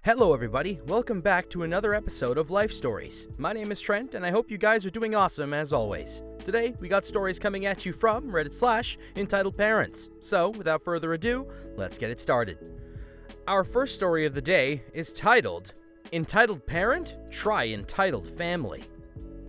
Hello everybody, welcome back to another episode of Life Stories. My name is Trent and I hope you guys are doing awesome as always. Today, we got stories coming at you from Reddit/entitledparents. So, without further ado, let's get it started. Our first story of the day is titled, Entitled Parent? Try Entitled Family.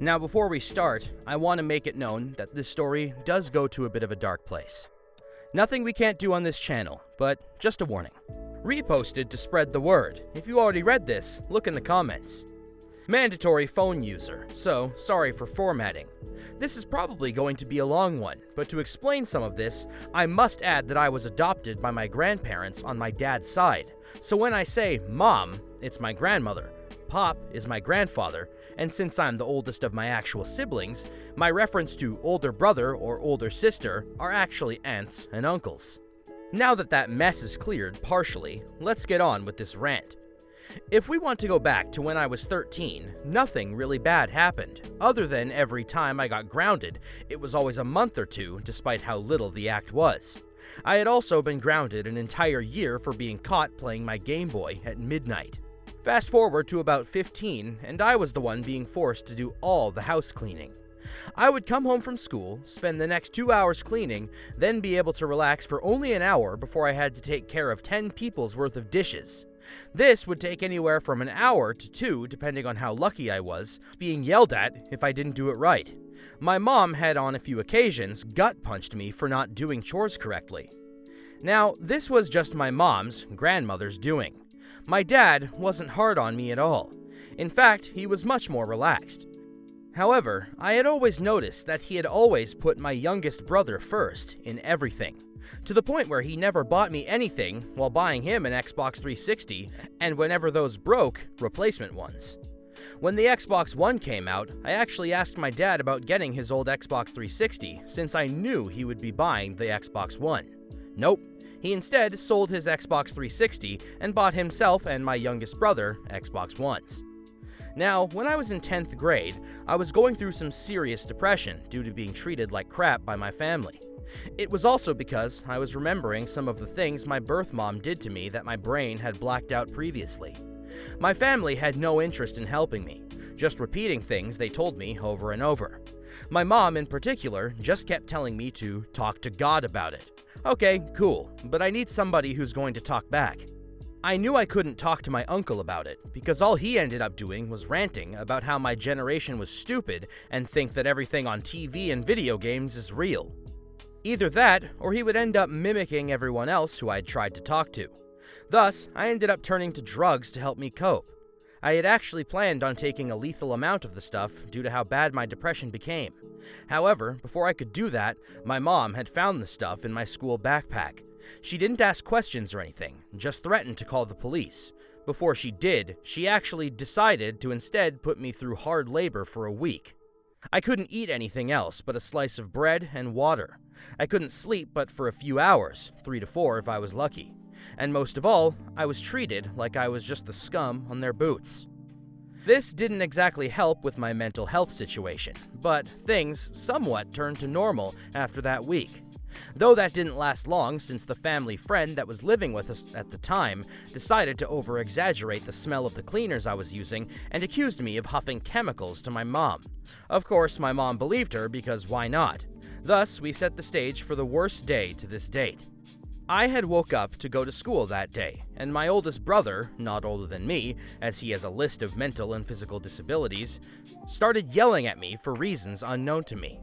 Now before we start, I want to make it known that this story does go to a bit of a dark place. Nothing we can't do on this channel, but just a warning. Reposted to spread the word. If you already read this, look in the comments. Mandatory phone user, so sorry for formatting. This is probably going to be a long one, but to explain some of this, I must add that I was adopted by my grandparents on my dad's side. So when I say mom, it's my grandmother, pop is my grandfather, and since I'm the oldest of my actual siblings, my reference to older brother or older sister are actually aunts and uncles. Now that that mess is cleared partially, let's get on with this rant. If we want to go back to when I was 13, nothing really bad happened, other than every time I got grounded, it was always a month or two, despite how little the act was. I had also been grounded an entire year for being caught playing my Game Boy at midnight. Fast forward to about 15, and I was the one being forced to do all the house cleaning. I would come home from school, spend the next 2 hours cleaning, then be able to relax for only an hour before I had to take care of 10 people's worth of dishes. This would take anywhere from an hour to 2, depending on how lucky I was, being yelled at if I didn't do it right. My mom had on a few occasions gut-punched me for not doing chores correctly. Now, this was just my mom's, grandmother's doing. My dad wasn't hard on me at all. In fact, he was much more relaxed. However, I had always noticed that he had always put my youngest brother first in everything, to the point where he never bought me anything while buying him an Xbox 360, and whenever those broke, replacement ones. When the Xbox One came out, I actually asked my dad about getting his old Xbox 360 since I knew he would be buying the Xbox One. Nope, he instead sold his Xbox 360 and bought himself and my youngest brother Xbox Ones. Now, when I was in 10th grade, I was going through some serious depression due to being treated like crap by my family. It was also because I was remembering some of the things my birth mom did to me that my brain had blacked out previously. My family had no interest in helping me, just repeating things they told me over and over. My mom, in particular, just kept telling me to talk to God about it. Okay, cool, but I need somebody who's going to talk back. I knew I couldn't talk to my uncle about it, because all he ended up doing was ranting about how my generation was stupid and think that everything on TV and video games is real. Either that, or he would end up mimicking everyone else who I'd tried to talk to. Thus, I ended up turning to drugs to help me cope. I had actually planned on taking a lethal amount of the stuff due to how bad my depression became. However, before I could do that, my mom had found the stuff in my school backpack. She didn't ask questions or anything, just threatened to call the police. Before she did, she actually decided to instead put me through hard labor for a week. I couldn't eat anything else but a slice of bread and water. I couldn't sleep but for a few hours, 3 to 4 if I was lucky. And most of all, I was treated like I was just the scum on their boots. This didn't exactly help with my mental health situation, but things somewhat turned to normal after that week. Though that didn't last long since the family friend that was living with us at the time decided to over-exaggerate the smell of the cleaners I was using and accused me of huffing chemicals to my mom. Of course, my mom believed her because why not? Thus, we set the stage for the worst day to this date. I had woke up to go to school that day, and my oldest brother, not older than me, as he has a list of mental and physical disabilities, started yelling at me for reasons unknown to me.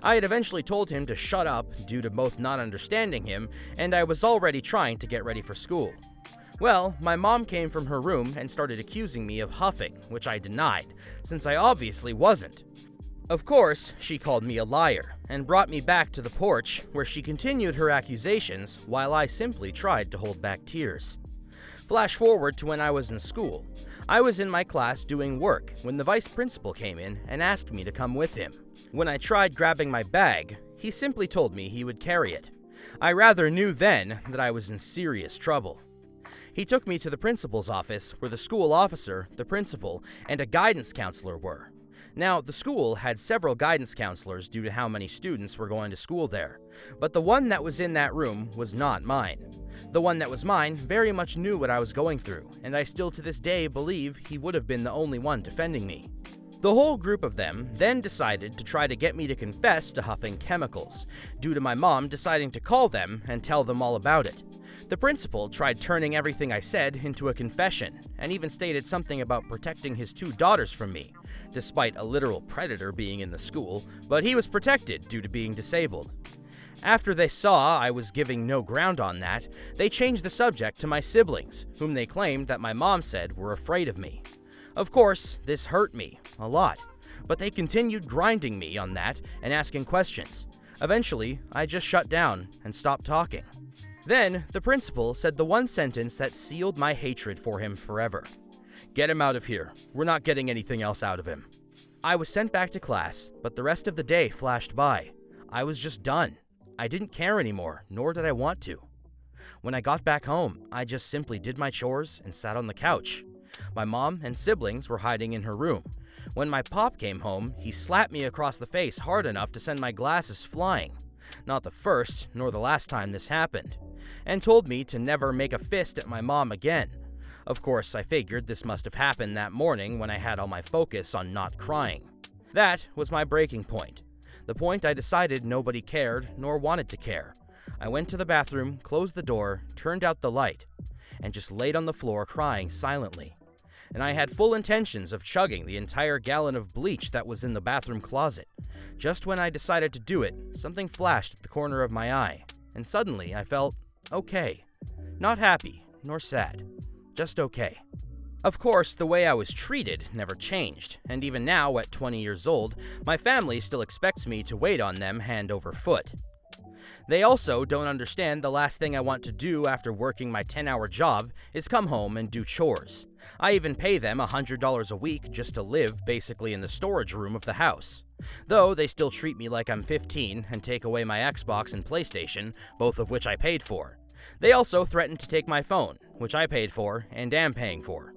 I had eventually told him to shut up due to both not understanding him, and I was already trying to get ready for school. Well, my mom came from her room and started accusing me of huffing, which I denied, since I obviously wasn't. Of course, she called me a liar, and brought me back to the porch, where she continued her accusations while I simply tried to hold back tears. Flash forward to when I was in school. I was in my class doing work when the vice principal came in and asked me to come with him. When I tried grabbing my bag, he simply told me he would carry it. I rather knew then that I was in serious trouble. He took me to the principal's office where the school officer, the principal, and a guidance counselor were. Now, the school had several guidance counselors due to how many students were going to school there, but the one that was in that room was not mine. The one that was mine very much knew what I was going through, and I still to this day believe he would have been the only one defending me. The whole group of them then decided to try to get me to confess to huffing chemicals, due to my mom deciding to call them and tell them all about it. The principal tried turning everything I said into a confession, and even stated something about protecting his 2 daughters from me, despite a literal predator being in the school, but he was protected due to being disabled. After they saw I was giving no ground on that, they changed the subject to my siblings, whom they claimed that my mom said were afraid of me. Of course, this hurt me a lot, but they continued grinding me on that and asking questions. Eventually, I just shut down and stopped talking. Then, the principal said the one sentence that sealed my hatred for him forever. "Get him out of here. We're not getting anything else out of him." I was sent back to class, but the rest of the day flashed by. I was just done. I didn't care anymore, nor did I want to. When I got back home, I just simply did my chores and sat on the couch. My mom and siblings were hiding in her room. When my pop came home, he slapped me across the face hard enough to send my glasses flying. Not the first, nor the last time this happened. And told me to never make a fist at my mom again. Of course, I figured this must have happened that morning when I had all my focus on not crying. That was my breaking point. The point I decided nobody cared nor wanted to care. I went to the bathroom, closed the door, turned out the light, and just laid on the floor crying silently. And I had full intentions of chugging the entire gallon of bleach that was in the bathroom closet. Just when I decided to do it, something flashed at the corner of my eye, and suddenly I felt okay. Not happy, nor sad. Just okay. Of course, the way I was treated never changed, and even now, at 20 years old, my family still expects me to wait on them hand over foot. They also don't understand the last thing I want to do after working my 10-hour job is come home and do chores. I even pay them $100 a week just to live basically in the storage room of the house. Though they still treat me like I'm 15 and take away my Xbox and PlayStation, both of which I paid for. They also threaten to take my phone, which I paid for and am paying for.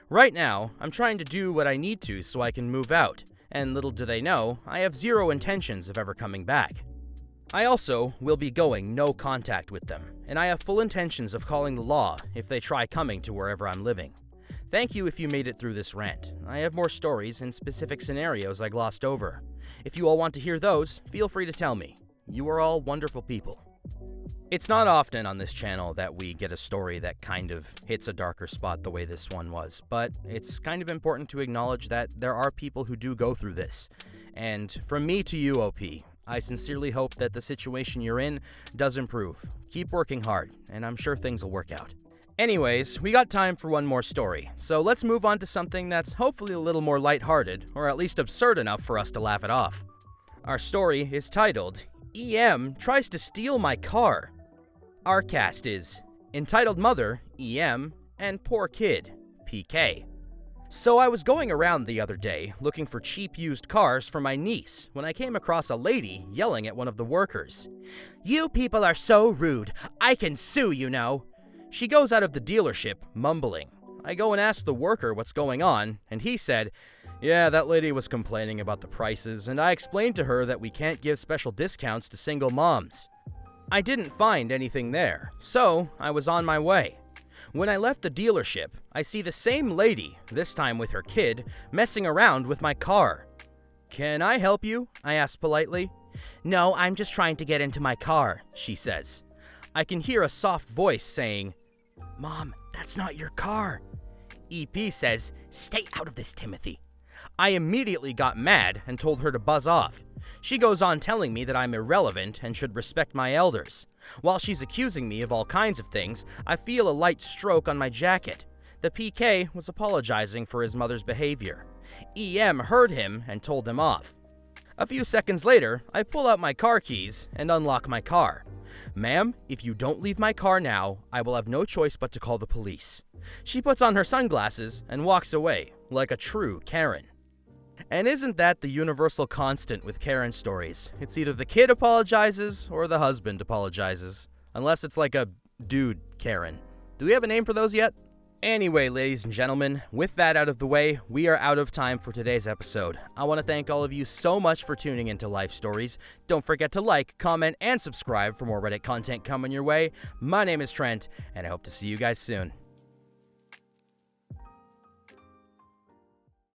Right now, I'm trying to do what I need to so I can move out, and little do they know, I have zero intentions of ever coming back. I also will be going no contact with them, and I have full intentions of calling the law if they try coming to wherever I'm living. Thank you if you made it through this rant. I have more stories and specific scenarios I glossed over. If you all want to hear those, feel free to tell me. You are all wonderful people. It's not often on this channel that we get a story that kind of hits a darker spot the way this one was, but it's kind of important to acknowledge that there are people who do go through this. And from me to you, OP, I sincerely hope that the situation you're in does improve. Keep working hard, and I'm sure things will work out. Anyways, we got time for one more story, so let's move on to something that's hopefully a little more lighthearted, or at least absurd enough for us to laugh it off. Our story is titled, EM Tries to Steal My Car. Our cast is Entitled Mother, EM, and Poor Kid, PK. So I was going around the other day looking for cheap used cars for my niece when I came across a lady yelling at one of the workers. "You people are so rude. I can sue, you know." She goes out of the dealership, mumbling. I go and ask the worker what's going on, and he said, "Yeah, that lady was complaining about the prices, and I explained to her that we can't give special discounts to single moms." I didn't find anything there, so I was on my way. When I left the dealership, I see the same lady, this time with her kid, messing around with my car. "Can I help you?" I asked politely. "No, I'm just trying to get into my car," she says. I can hear a soft voice saying, "Mom, that's not your car." EP says, "Stay out of this, Timothy." I immediately got mad and told her to buzz off. She goes on telling me that I'm irrelevant and should respect my elders. While she's accusing me of all kinds of things, I feel a light stroke on my jacket. The PK was apologizing for his mother's behavior. EM heard him and told him off. A few seconds later, I pull out my car keys and unlock my car. "Ma'am, if you don't leave my car now, I will have no choice but to call the police." She puts on her sunglasses and walks away, like a true Karen. And isn't that the universal constant with Karen stories? It's either the kid apologizes or the husband apologizes. Unless it's like a dude Karen. Do we have a name for those yet? Anyway, ladies and gentlemen, with that out of the way, we are out of time for today's episode. I want to thank all of you so much for tuning into Life Stories. Don't forget to like, comment, and subscribe for more Reddit content coming your way. My name is Trent, and I hope to see you guys soon.